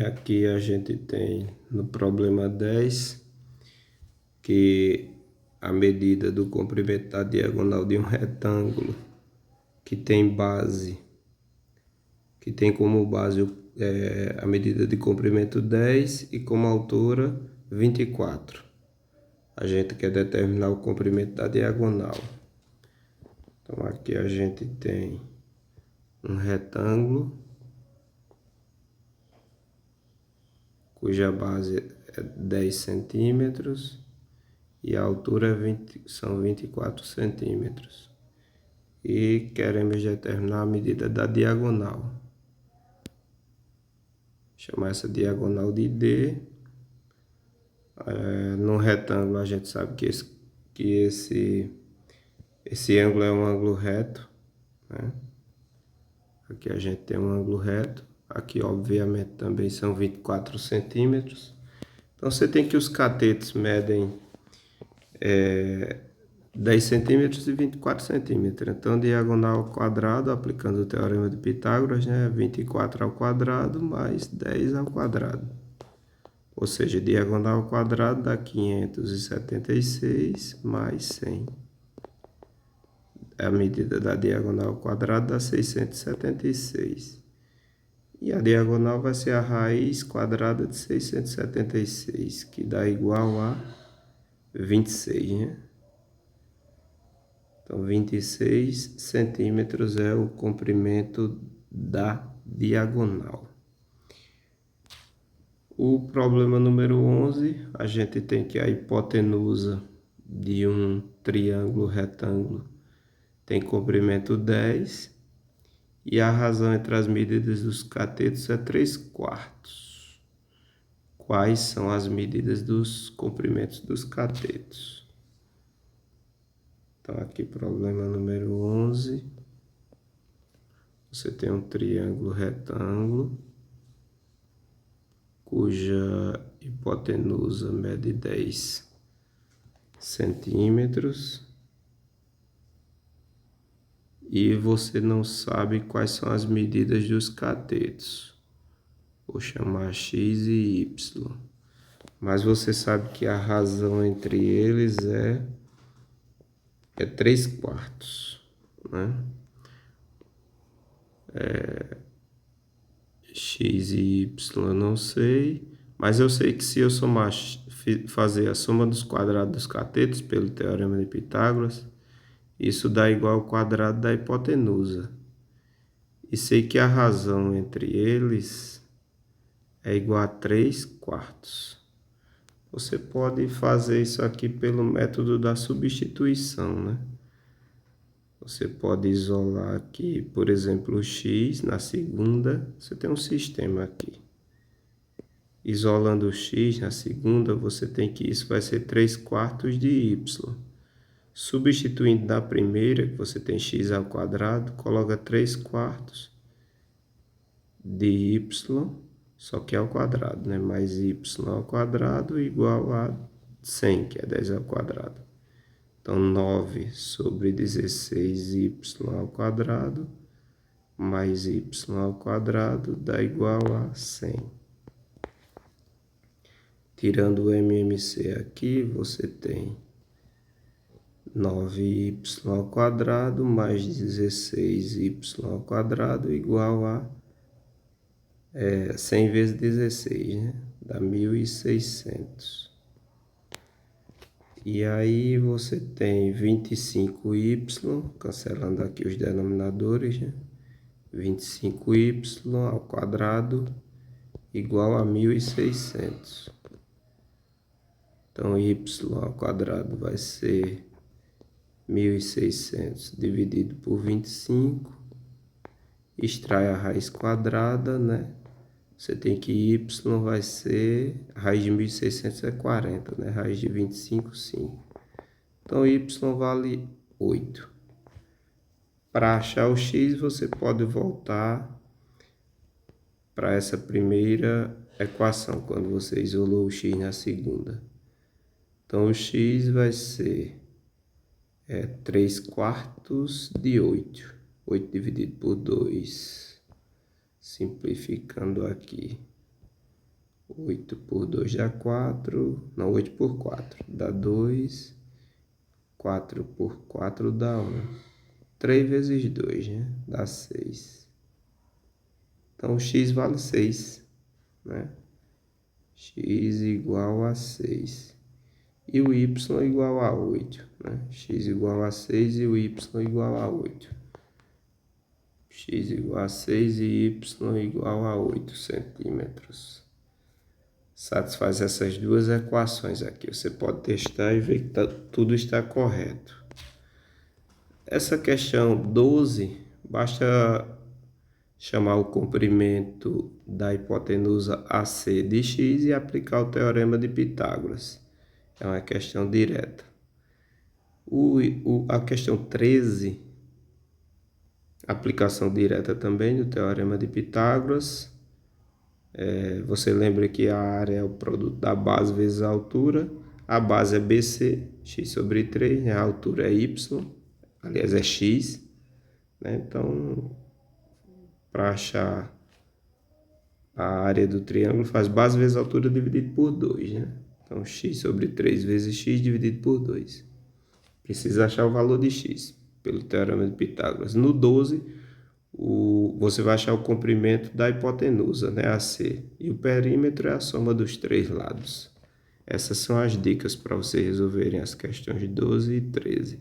Aqui a gente tem no problema 10 que a medida do comprimento da diagonal de um retângulo que tem como base a medida de comprimento 10 e como altura 24. A gente quer determinar o comprimento da diagonal. Então aqui a gente tem um retângulo cuja base é 10 centímetros e a altura são 24 centímetros. E queremos determinar a medida da diagonal. Chamar essa diagonal de D. No retângulo a gente sabe que esse ângulo é um ângulo reto, né? Aqui a gente tem um ângulo reto. Aqui obviamente também são 24 centímetros. Então você tem que os catetos medem 10 centímetros e 24 centímetros. Então, diagonal ao quadrado, aplicando o teorema de Pitágoras, né? 24 ao quadrado mais 10 ao quadrado. Ou seja, diagonal ao quadrado dá 576 mais 100. A medida da diagonal ao quadrado dá 676. E a diagonal vai ser a raiz quadrada de 676, que dá igual a 26, né? Então, 26 centímetros é o comprimento da diagonal. O problema número 11, a gente tem que a hipotenusa de um triângulo retângulo tem comprimento 10 e a razão entre as medidas dos catetos é 3/4. Quais são as medidas dos comprimentos dos catetos? Então, aqui, problema número 11. Você tem um triângulo retângulo, cuja hipotenusa mede 10 centímetros. E você não sabe quais são as medidas dos catetos. Vou chamar X e Y. Mas você sabe que a razão entre eles é 3/4, né? X e Y eu não sei, mas eu sei que se eu fazer a soma dos quadrados dos catetos pelo teorema de Pitágoras, isso dá igual ao quadrado da hipotenusa. E sei que a razão entre eles é igual a 3/4. Você pode fazer isso aqui pelo método da substituição, né? Você pode isolar aqui, por exemplo, o x na segunda. Você tem um sistema aqui. Isolando o x na segunda, você tem que isso vai ser 3/4 de y. Substituindo na primeira, que você tem x ao quadrado, coloca 3/4 de y, só que ao quadrado, né? Mais y ao quadrado igual a 100, que é 10 ao quadrado. Então, 9 sobre 16y ao quadrado mais y ao quadrado dá igual a 100. Tirando o MMC aqui, você tem 9y ao quadrado mais 16y ao quadrado igual a 100 vezes 16, né? Dá 1.600. E aí você tem 25y, cancelando aqui os denominadores, né? 25y ao quadrado igual a 1.600. Então, y ao quadrado vai ser 1.600 dividido por 25. Extrai a raiz quadrada, né? Você tem que y vai ser, a raiz de 1.600 é 40, né? Raiz de 25, 5. Então, y vale 8. Para achar o x, você pode voltar para essa primeira equação, quando você isolou o x na segunda. Então, o x vai ser 3/4 de 8. 8 dividido por 2. Simplificando aqui. 8 por 2 dá 4. Não, 8 por 4 dá 2. 4 por 4 dá 1. 3 vezes 2, né? Dá 6. Então, x vale 6, né? X igual a 6. E o y igual a 8, né? X igual a 6 e o y igual a 8. X igual a 6 e y igual a 8 centímetros. Satisfaz essas duas equações aqui. Você pode testar e ver que tudo está correto. Essa questão 12, basta chamar o comprimento da hipotenusa AC de x e aplicar o teorema de Pitágoras. É uma questão direta. A questão 13, aplicação direta também do teorema de Pitágoras. Você lembra que a área é o produto da base vezes a altura. A base é BC, x sobre 3, né? A altura é y, aliás é x, né? Então, para achar a área do triângulo, faz base vezes a altura dividido por 2, né? Então, x sobre 3 vezes x dividido por 2. Precisa achar o valor de x, pelo teorema de Pitágoras. No 12, você vai achar o comprimento da hipotenusa, né, AC. E o perímetro é a soma dos três lados. Essas são as dicas para vocês resolverem as questões 12 e 13.